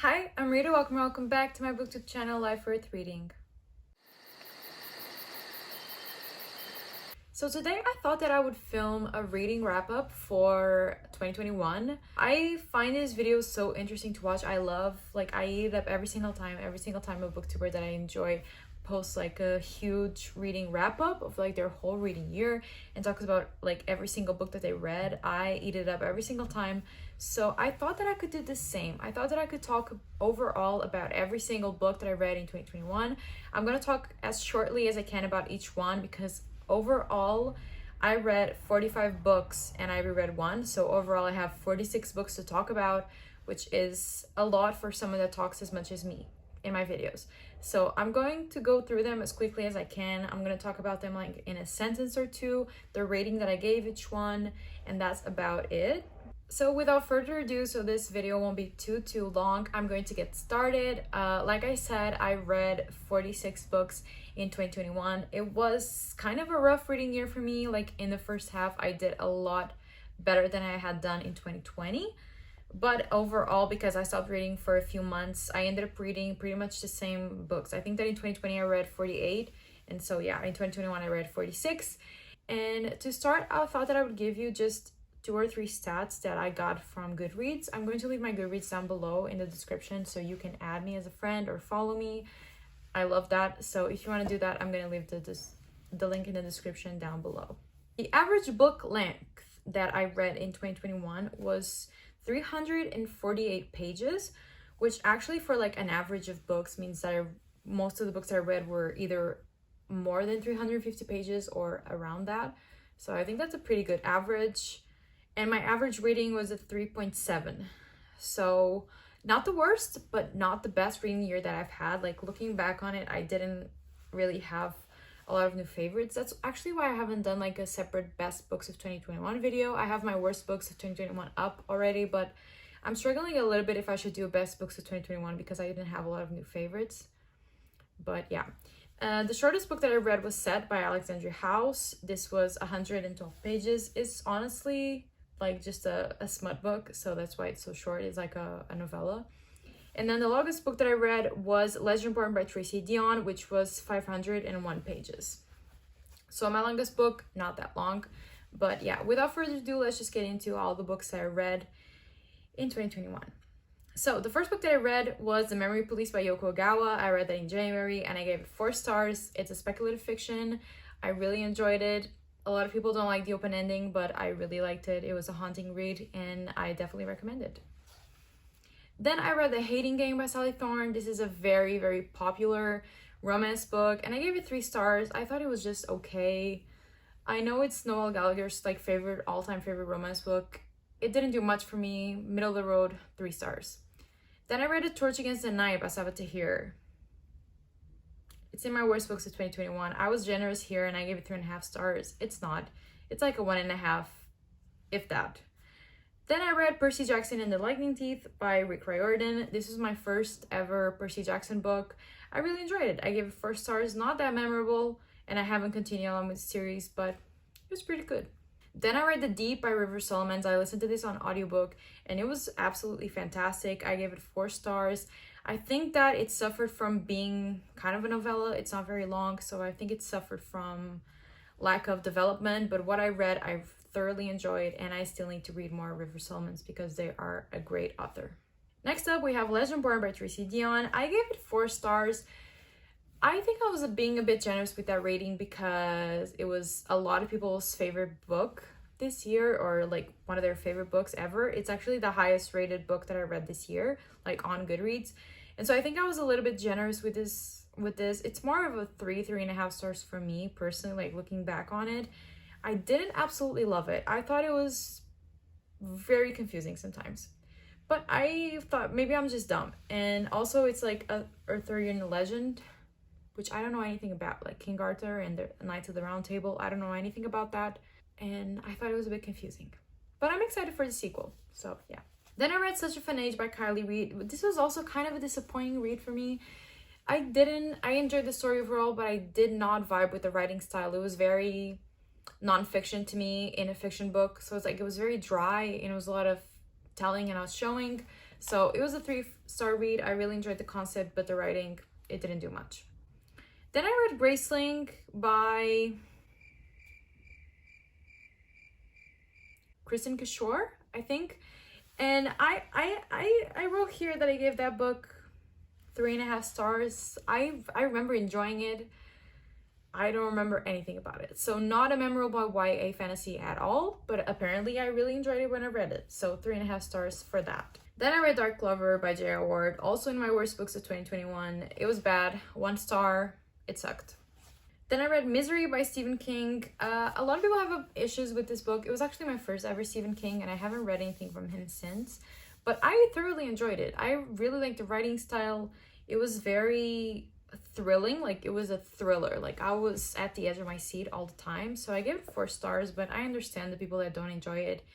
Hi, I'm Rita. Welcome back to my booktube channel, Life Worth Reading. So today I thought that I would film a reading wrap-up for 2021. I find these videos so interesting to watch. I eat it up every single time a booktuber that I enjoy posts like a huge reading wrap-up of like their whole reading year and talks about like every single book that they read. I eat it up every single time. So I thought that I could do the same. I thought that I could talk overall about every single book that I read in 2021. I'm gonna talk as shortly as I can about each one because overall I read 45 books and I reread one. So overall I have 46 books to talk about, which is a lot for someone that talks as much as me in my videos. So I'm going to go through them as quickly as I can. I'm going to talk about them like in a sentence or two, the rating that I gave each one, and that's about it. So without further ado, so this video won't be too long, I'm going to get started. Like I said, I read 46 books in 2021. It was kind of a rough reading year for me. Like in the first half, I did a lot better than I had done in 2020. But overall, because I stopped reading for a few months, I ended up reading pretty much the same books. I think that in 2020 I read 48, and so yeah, in 2021 I read 46. And to start, I thought that I would give you just 2 or 3 stats that I got from Goodreads. I'm going to leave my Goodreads down below in the description so you can add me as a friend or follow me. I love that. So if you want to do that, I'm going to leave the link in the description down below. The average book length that I read in 2021 was 348 pages, which actually for like an average of books means that most of the books I read were either more than 350 pages or around that. So I think that's a pretty good average. And my average rating was a 3.7. So not the worst, but not the best reading year that I've had. Like looking back on it, I didn't really have a lot of new favorites. That's actually why I haven't done like a separate best books of 2021 video. I have my worst books of 2021 up already, but I'm struggling a little bit if I should do a best books of 2021 because I didn't have a lot of new favorites. But yeah. The shortest book that I read was Set by Alexandria House. This was 112 pages. It's honestly like just a smut book, so that's why it's so short. It's like a novella. And then the longest book that I read was Legend Born by Tracy Dion, which was 501 pages. So my longest book, not that long. But yeah, without further ado, let's just get into all the books that I read in 2021. So the first book that I read was The Memory Police by Yoko Ogawa. I read that in January and I gave it 4 stars. It's a speculative fiction. I really enjoyed it. A lot of people don't like the open ending, but I really liked it. It was a haunting read and I definitely recommend it. Then I read The Hating Game by Sally Thorne. This is a very popular romance book and I gave it 3 stars. I thought it was just okay. I know it's Noel Gallagher's like all-time favorite romance book. It didn't do much for me. Middle of the road, 3 stars. Then I read A Torch Against the Night by Sabaa Tahir. It's in my worst books of 2021. I was generous here and I gave it 3.5 stars. It's not. It's like a 1.5, if that. Then I read Percy Jackson and the Lightning Teeth by Rick Riordan. This was my first ever Percy Jackson book. I really enjoyed it. I gave it 4 stars, not that memorable, and I haven't continued on with the series, but it was pretty good. Then I read The Deep by River Solomons. I listened to this on audiobook, and it was absolutely fantastic. I gave it 4 stars. I think that it suffered from being kind of a novella. It's not very long, so I think it suffered from lack of development, but what I read, I've thoroughly enjoyed, and I still need to read more River Solomons because they are a great author. Next up, we have Legend Born by Tracy Dion. I gave it 4 stars. I think I was being a bit generous with that rating because it was a lot of people's favorite book this year, or like one of their favorite books ever. It's actually the highest rated book that I read this year, like on Goodreads. And so I think I was a little bit generous with this. It's more of a 3.5 stars for me personally, like looking back on it. I didn't absolutely love it. I thought it was very confusing sometimes. But I thought maybe I'm just dumb. And also it's like a Arthurian legend, which I don't know anything about, like King Arthur and the Knights of the Round Table. I don't know anything about that. And I thought it was a bit confusing. But I'm excited for the sequel. So yeah. Then I read Such a Fun Age by Kylie Reid. This was also kind of a disappointing read for me. I enjoyed the story overall, but I did not vibe with the writing style. It was very nonfiction to me in a fiction book. So it's like, it was very dry and it was a lot of telling and not showing. So it was a star read. I really enjoyed the concept, but the writing, it didn't do much. Then I read Graceling by Kristen Kishore, I think. And I wrote here that I gave that book 3.5 stars. I remember enjoying it. I don't remember anything about it. So not a memorable YA fantasy at all, but apparently I really enjoyed it when I read it. So 3.5 stars for that. Then I read Dark Clover by J.R. Ward, also in my worst books of 2021. It was bad, 1 star, it sucked. Then I read Misery by Stephen King. A lot of people have issues with this book. It was actually my first ever Stephen King, and I haven't read anything from him since. But I thoroughly enjoyed it. I really liked the writing style. It was very thrilling, like it was a thriller. Like I was at the edge of my seat all the time. So I gave it 4 stars, but I understand the people that don't enjoy it.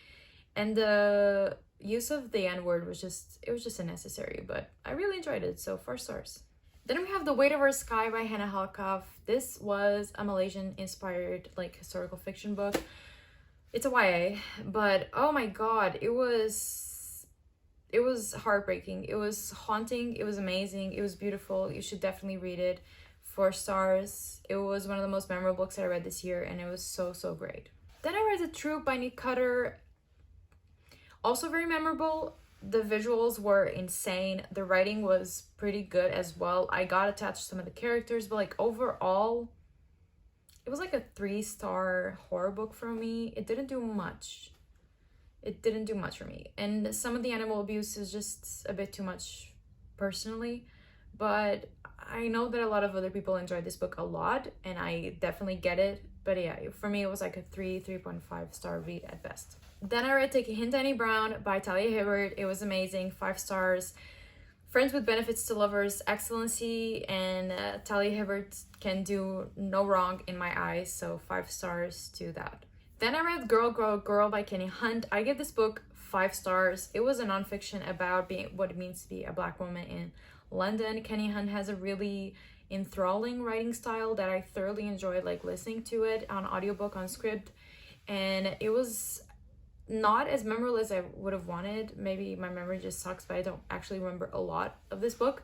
And the use of the N-word was just unnecessary, but I really enjoyed it, so 4 stars. Then we have The Weight of Our Sky by Hannah Halkoff. This was a Malaysian-inspired, like, historical fiction book. It's a YA, but oh my god, it was heartbreaking. It was haunting. It was amazing. It was beautiful. You should definitely read it. 4 stars. It was one of the most memorable books I read this year, and it was so great. Then I read The Troop by Nick Cutter. Also very memorable. The visuals were insane. The writing was pretty good as well. I got attached to some of the characters, but like overall, it was like a 3-star horror book for me. It didn't do much. It didn't do much for me. And some of the animal abuse is just a bit too much personally. But I know that a lot of other people enjoyed this book a lot, and I definitely get it. But yeah, for me, it was like a 3.5 star read at best. Then I read Take a Hint, Annie Brown by Talia Hibbert. It was amazing, 5 stars. Friends with Benefits to Lovers, excellency, and Talia Hibbert can do no wrong in my eyes, so 5 stars to that. Then I read Girl, Girl, Girl by Kenny Hunt. I give this book 5 stars. It was a nonfiction about what it means to be a Black woman in London. Kenny Hunt has a really enthralling writing style that I thoroughly enjoyed, like listening to it on audiobook on SCRIBD, and it was not as memorable as I would have wanted. Maybe my memory just sucks, but I don't actually remember a lot of this book.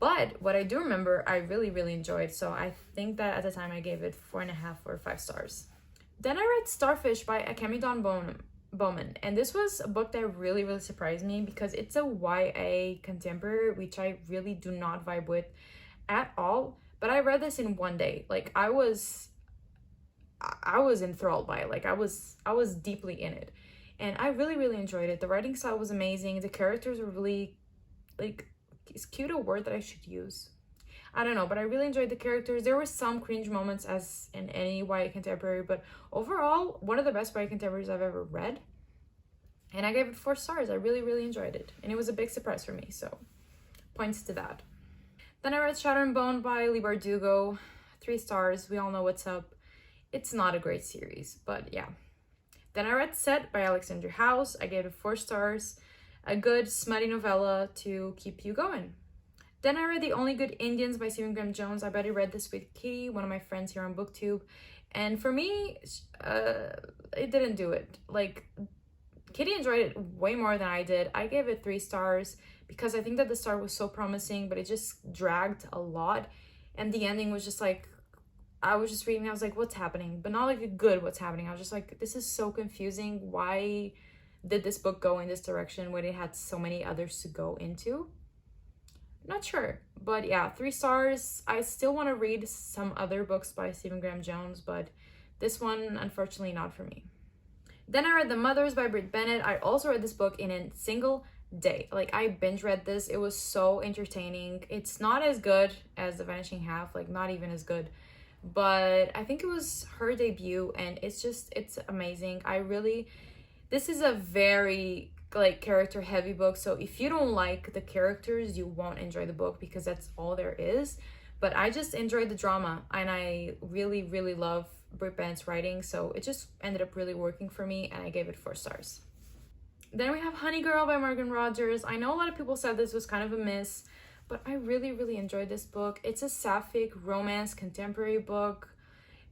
But what I do remember, I really enjoyed. So I think that at the time I gave it 4.5 or 5 stars. Then I read Starfish by Akemi Dawn Bowman. And this was a book that really surprised me because it's a YA contemporary, which I really do not vibe with at all. But I read this in 1 day. Like I was enthralled by it. Like I was deeply in it, and I really enjoyed it. The writing style was amazing. The characters were really, like, is cute a word that I should use? I don't know, but I really enjoyed the characters. There were some cringe moments as in any YA contemporary, but overall one of the best YA contemporaries I've ever read, and I gave it 4 stars. I really enjoyed it, and it was a big surprise for me, so points to that. Then I read Shadow and Bone by Leigh Bardugo, 3 stars. We all know what's up. It's not a great series, but yeah. Then I read Set by Alexandra House. I gave it 4 stars. A good smutty novella to keep you going. Then I read The Only Good Indians by Stephen Graham Jones. I already read this with Kitty, one of my friends here on BookTube. And for me, it didn't do it. Like, Kitty enjoyed it way more than I did. I gave it 3 stars because I think that the start was so promising, but it just dragged a lot. And the ending was just like, I was just reading, I was like, what's happening? But not like a good what's happening. I was just like, this is so confusing. Why did this book go in this direction when it had so many others to go into? Not sure. But yeah, 3 stars. I still want to read some other books by Stephen Graham Jones, but this one, unfortunately, not for me. Then I read The Mothers by Britt Bennett. I also read this book in a single day. Like, I binge read this. It was so entertaining. It's not as good as The Vanishing Half, like not even as good. But I think it was her debut, and it's amazing. This is a very, like, character heavy book, so if you don't like the characters, you won't enjoy the book because that's all there is. But I just enjoyed the drama, and I really love Britt Bennett's writing, so it just ended up really working for me, and I gave it 4 stars. Then we have Honey Girl by Morgan Rogers. I know a lot of people said this was kind of a miss, but I really enjoyed this book. It's a sapphic romance contemporary book,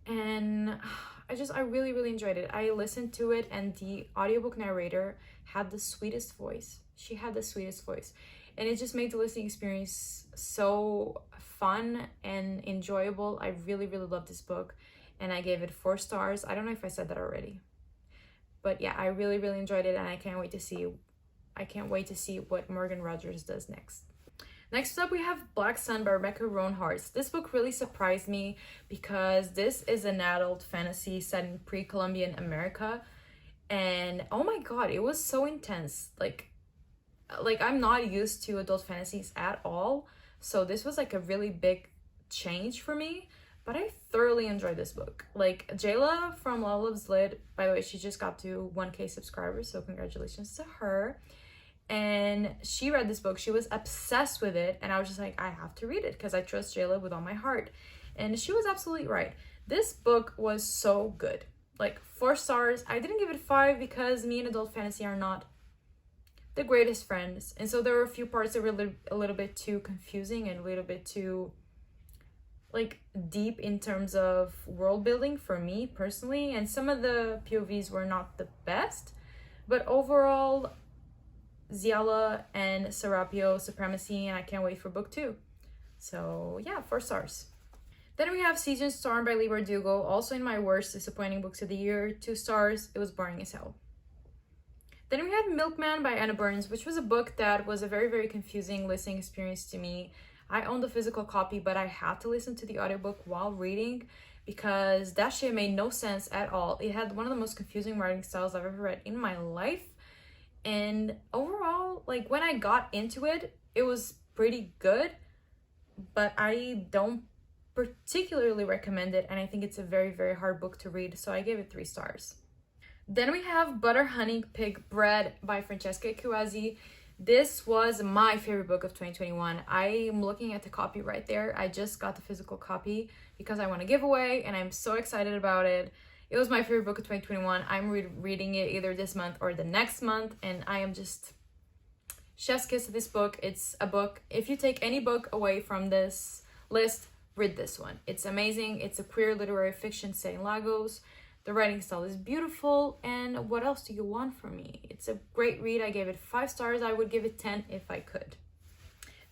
and I really enjoyed it. I listened to it, and the audiobook narrator had the sweetest voice. She had the sweetest voice. and it just made the listening experience so fun and enjoyable. I really, really love this book, and I gave it 4 stars. I don't know if I said that already, but yeah, I really, really enjoyed it, and I can't wait to see what Morgan Rogers does next. Next up, we have Black Sun by Rebecca Roanhart. This book really surprised me because this is an adult fantasy set in pre-Columbian America, and oh my god, it was so intense. Like I'm not used to adult fantasies at all, so this was like a really big change for me, but I thoroughly enjoyed this book. Like Jayla from Love Loves Lit, by the way, she just got to 1K subscribers, so congratulations to her. And she read this book, she was obsessed with it, and I was just like, I have to read it because I trust Jayla with all my heart. And she was absolutely right. This book was so good. Like 4 stars. I didn't give it 5 because me and adult fantasy are not the greatest friends, and so there were a few parts that were a little bit too confusing and a little bit too like deep in terms of world building for me personally, and some of the POVs were not the best, but overall Ziala and Serapio supremacy, and I can't wait for book 2. So yeah, 4 stars. Then we have Season Storm by Leigh Bardugo, also in my worst disappointing books of the year, 2 stars. It was boring as hell. Then we had Milkman by Anna Burns, which was a book that was a very, very confusing listening experience to me. I owned the physical copy, but I had to listen to the audiobook while reading because that shit made no sense at all. It had one of the most confusing writing styles I've ever read in my life. And overall, like when I got into it, it was pretty good, but I don't particularly recommend it, and I think it's a very, very hard book to read, so I gave it 3 stars. Then we have Butter Honey Pig Bread by Francesca Ekwuasi. This was my favorite book of 2021. I'm looking at the copy right there. I just got the physical copy because I want to give away, and I'm so excited about it. It was my favorite book of 2021. I'm reading it either this month or the next month, and I am just chef's kiss to this book. It's a book, if you take any book away from this list, read this one. It's amazing. It's a queer literary fiction set in Lagos. The writing style is beautiful, and what else do you want from me? It's a great read. I gave it 5 stars. I would give it 10 if I could.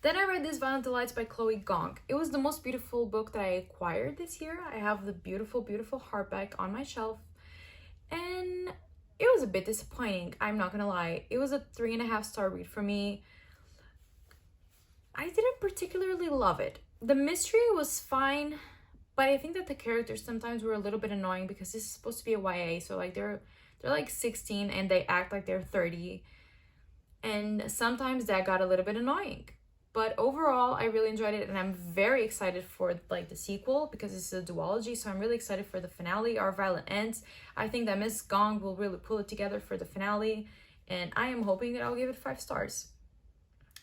Then I read This Violent Delights by Chloe Gong. It was the most beautiful book that I acquired this year. I have the beautiful, beautiful hardback on my shelf, and it was a bit disappointing. I'm not gonna lie. It was a 3.5 star read for me. I didn't particularly love it. The mystery was fine, but I think that the characters sometimes were a little bit annoying because this is supposed to be a YA, so like they're like 16 and they act like they're 30, and sometimes that got a little bit annoying. But overall, I really enjoyed it, and I'm very excited for like the sequel because it's a duology, so I'm really excited for the finale, Our Violent Ends. I think that Miss Gong will really pull it together for the finale, and I am hoping that I'll give it 5 stars.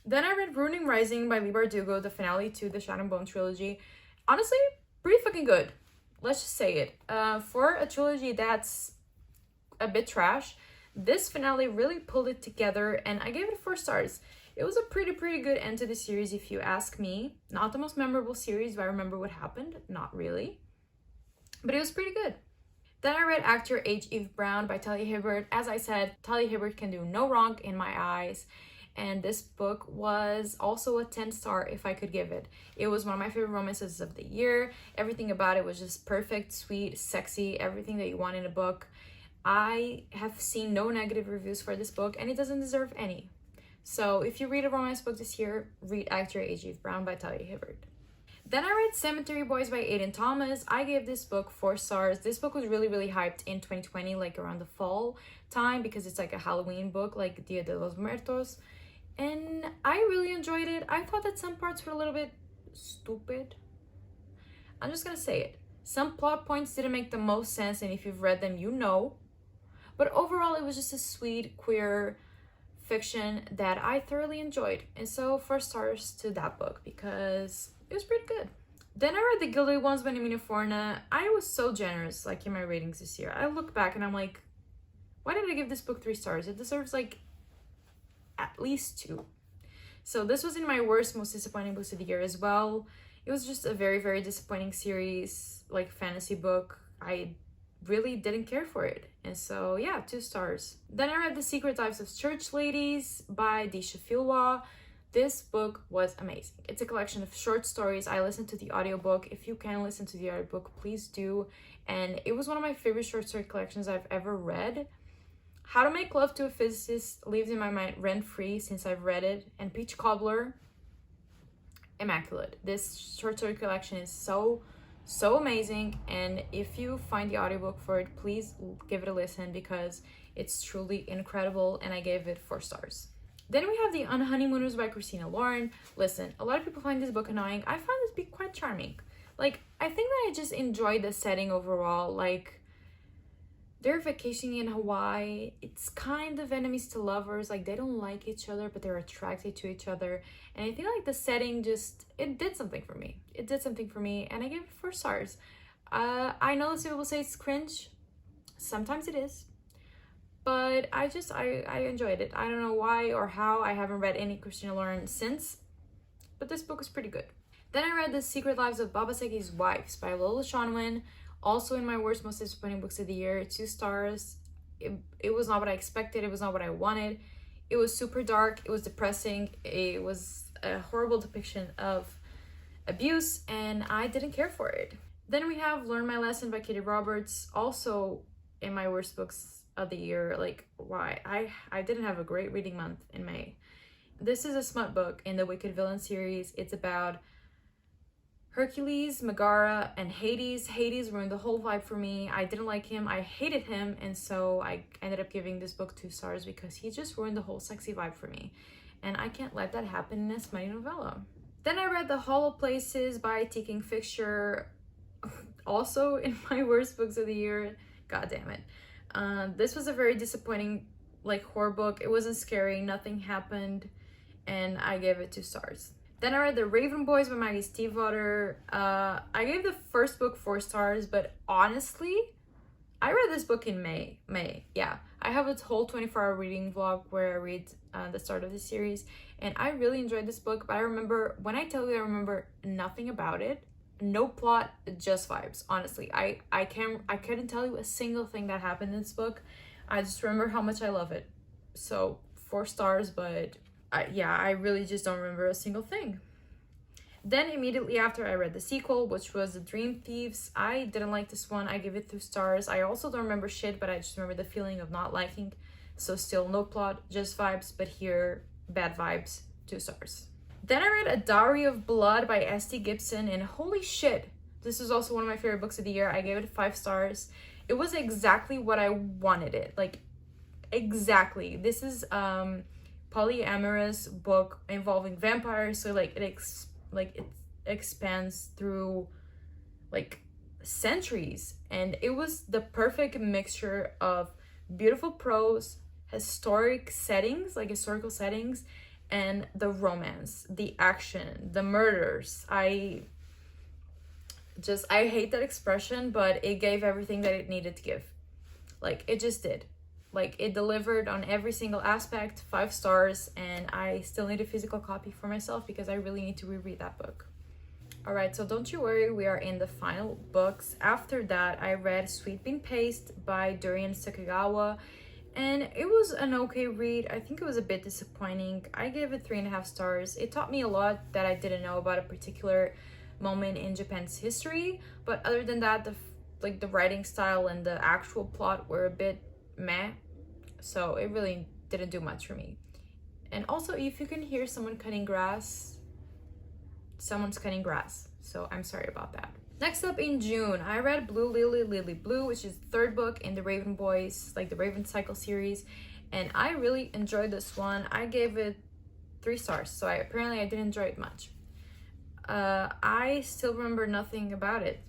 Then I read Ruining Rising by Leigh Bardugo, the finale to the Shadow and Bone trilogy. Honestly, pretty fucking good. Let's just say it. For a trilogy that's a bit trash, this finale really pulled it together, and I gave it 4 stars. It was a pretty good end to the series if you ask me. Not the most memorable series, if I remember what happened. Not really. But it was pretty good. Then I read Actor H. Eve Brown by Talia Hibbert. As I said, Talia Hibbert can do no wrong in my eyes. And this book was also a 10 star if I could give it. It was one of my favorite romances of the year. Everything about it was just perfect, sweet, sexy, everything that you want in a book. I have seen no negative reviews for this book, and it doesn't deserve any. So if you read a romance book this year, read Actor H. Eve Brown by Talia Hibbert. Then I read Cemetery Boys by Aiden Thomas. I gave this book 4 stars. This book was really hyped in 2020, like around the fall time, because it's like a Halloween book, like Dia de los Muertos. And I really enjoyed it. I thought that some parts were a little bit stupid. I'm just gonna say it. Some plot points didn't make the most sense, and if you've read them, you know. But overall, it was just a sweet, queer fiction that I thoroughly enjoyed. And so 4 stars to that book because it was pretty good. Then I read The Gilded Ones by Namina Forna. I was so generous like in my ratings this year. I look back and I'm like, why did I give this book 3 stars? It deserves like at least 2. So this was in my worst, most disappointing books of the year as well. It was just a very disappointing series, like fantasy book. I really didn't care for it, and so yeah, 2 stars. Then I read The Secret Lives of Church Ladies by Disha Filwa. This book was amazing. It's a collection of short stories. I listened to the audiobook. If you can listen to the audiobook, please do. And it was one of my favorite short story collections I've ever read. How to Make Love to a Physicist lives in my mind rent-free since I've read it. And Peach Cobbler, immaculate. This short story collection is so amazing, and if you find the audiobook for it, please give it a listen because it's truly incredible, and I gave it 4 stars. Then we have The Honeymooners by Christina Lauren. Listen, a lot of people find this book annoying. I find this book quite charming. Like, I think that I just enjoy the setting overall. Like, they're vacationing in Hawaii. It's kind of enemies to lovers. Like, they don't like each other, but they're attracted to each other. And I think like the setting just, it did something for me. It did something for me, and I gave it 4 stars. I know some people say it's cringe. Sometimes it is. But I enjoyed it. I don't know why or how. I haven't read any Christina Lauren since, but this book is pretty good. Then I read The Secret Lives of Babaseki's Wives by Lola Shonwin, also in my worst, most disappointing books of the year, 2 stars. It was not what I expected. It was not what I wanted. It was super dark. It was depressing. It was a horrible depiction of abuse, and I didn't care for it. Then we have Learn My Lesson by Katie Roberts, also in my worst books of the year. Like, why? I didn't have a great reading month in May. This is a smut book in the Wicked Villain series. It's about Hercules, Megara, and Hades. Hades ruined the whole vibe for me. I didn't like him. I hated him, and so I ended up giving this book 2 stars because he just ruined the whole sexy vibe for me. And I can't let that happen in a smutty novella. Then I read The Hollow Places by T. King Fixture, also in my worst books of the year. God damn it. This was a very disappointing like horror book. It wasn't scary, nothing happened, and I gave it 2 stars. Then I read The Raven Boys by Maggie Stiefvater. I gave the first book 4 stars, but honestly, I read this book in May. Yeah. I have a whole 24-hour reading vlog where I read the start of the series, and I really enjoyed this book, but I remember, when I tell you I remember nothing about it, no plot, just vibes, honestly. I couldn't tell you a single thing that happened in this book. I just remember how much I love it. So 4 stars, but I really just don't remember a single thing. Then immediately after, I read the sequel, which was The Dream Thieves. I didn't like this one. I give it 2 stars. I also don't remember shit, but I just remember the feeling of not liking. So still no plot, just vibes, but here, bad vibes, 2 stars. Then I read A Dowry of Blood by S.T. Gibson, and holy shit, this is also one of my favorite books of the year. I gave it 5 stars. It was exactly what I wanted it. Like, exactly. This is polyamorous book involving vampires, so like it expands through like centuries, and it was the perfect mixture of beautiful prose, historical settings, and the romance, the action, the murders. I hate that expression, but it gave everything that it needed to give. Like, it just did. Like, it delivered on every single aspect, 5 stars, and I still need a physical copy for myself because I really need to reread that book. All right, so don't you worry, we are in the final books. After that, I read Sweet Bean Paste by Durian Sakagawa, and it was an okay read. I think it was a bit disappointing. I gave it 3.5 stars. It taught me a lot that I didn't know about a particular moment in Japan's history, but other than that, the writing style and the actual plot were a bit meh, so it really didn't do much for me. And also, if you can hear someone cutting grass, someone's cutting grass, so I'm sorry about that. Next up, in June, I read Blue Lily Lily Blue, which is the 3rd book in the Raven Boys, like the Raven Cycle series, and I really enjoyed this one. I gave it 3 stars, so I didn't enjoy it much. I still remember nothing about it.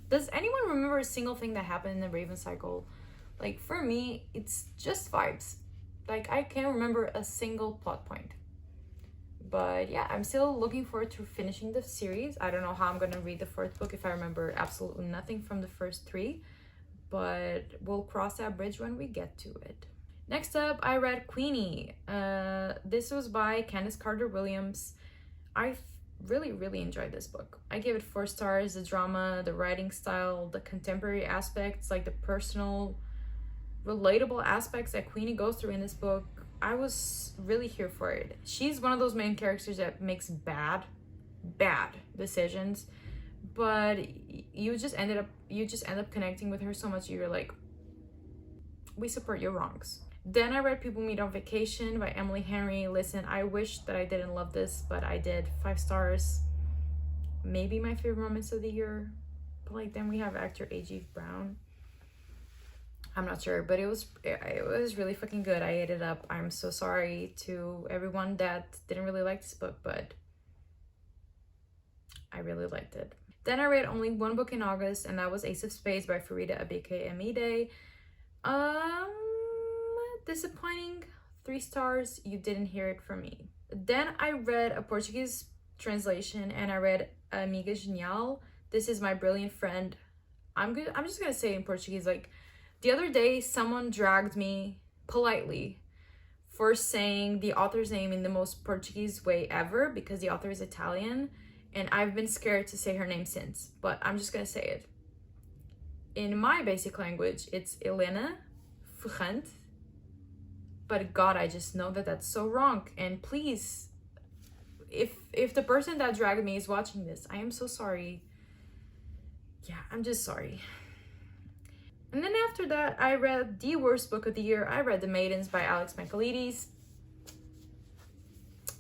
Does anyone remember a single thing that happened in the Raven Cycle? Like, for me, it's just vibes. Like, I can't remember a single plot point. But yeah, I'm still looking forward to finishing the series. I don't know how I'm going to read the 4th book if I remember absolutely nothing from the first 3. But we'll cross that bridge when we get to it. Next up, I read Queenie. This was by Candace Carter-Williams. I really enjoyed this book. I gave it 4 stars. The drama, the writing style, the contemporary aspects, like the personal, relatable aspects that Queenie goes through in this book I was really here for it. She's one of those main characters that makes bad decisions, but you just end up connecting with her so much. You're like, we support your wrongs. Then I read People Meet on Vacation by Emily Henry. Listen, I wish that I didn't love this, but I did. 5 stars. Maybe my favorite romance of the year. But like, then we have actor A.G. Brown. I'm not sure, but it was really fucking good. I ate it up. I'm so sorry to everyone that didn't really like this book, but I really liked it. Then I read only one book in August, and that was Ace of Spades by Farida Abike Amide. Disappointing. 3 stars. You didn't hear it from me. Then I read a Portuguese translation, and I read Amiga Genial. This is my brilliant friend. I'm just gonna say in Portuguese, like, the other day someone dragged me politely for saying the author's name in the most Portuguese way ever because the author is Italian, and I've been scared to say her name since, but I'm just gonna say it. In my basic language, it's Helena Ferrante, but God, I just know that that's so wrong. And please, if the person that dragged me is watching this, I am so sorry. Yeah, I'm just sorry. And then after that, I read the worst book of the year. I read The Maidens by Alex Michaelides.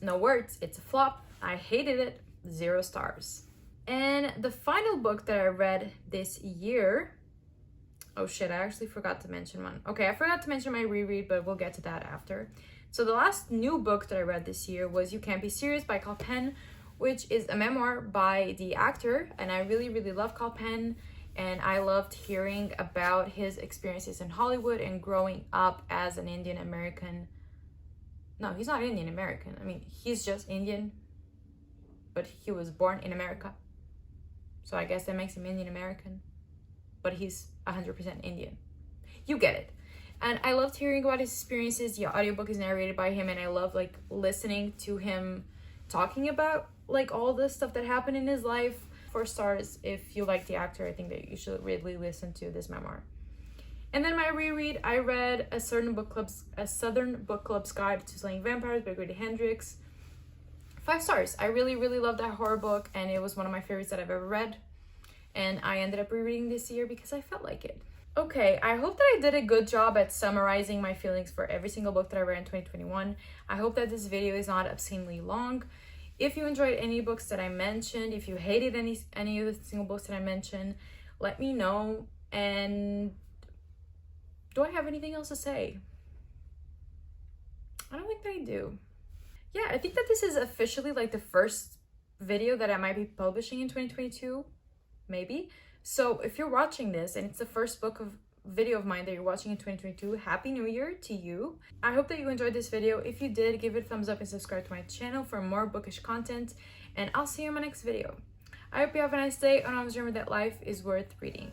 No words, it's a flop. I hated it. 0 stars. And the final book that I read this year, oh shit, I actually forgot to mention one. Okay, I forgot to mention my reread, but we'll get to that after. So the last new book that I read this year was You Can't Be Serious by Kal Penn, which is a memoir by the actor, and I really, really love Kal Penn, and I loved hearing about his experiences in Hollywood and growing up as an Indian American. No, he's not Indian American. I mean, he's just Indian, but he was born in America. So I guess that makes him Indian American, but he's 100% Indian. You get it. And I loved hearing about his experiences. The audiobook is narrated by him, and I love like listening to him talking about like all the stuff that happened in his life. 4 stars. If you like the actor, I think that you should really listen to this memoir. And then my reread, I read A Southern Book Club's Guide to Slaying Vampires by Grady Hendrix. 5 stars. I really, really loved that horror book, and it was one of my favorites that I've ever read. And I ended up rereading this year because I felt like it. Okay, I hope that I did a good job at summarizing my feelings for every single book that I read in 2021. I hope that this video is not obscenely long. If you enjoyed any books that I mentioned, if you hated any of the single books that I mentioned, let me know. And do I have anything else to say? I don't think that I do. Yeah, I think that this is officially like the first video that I might be publishing in 2022, maybe. So if you're watching this and it's the first video of mine that you're watching in 2022, Happy New Year to you. I hope that you enjoyed this video. If you did, give it a thumbs up and subscribe to my channel for more bookish content, and I'll see you in my next video. I hope you have a nice day, and always remember that life is worth reading.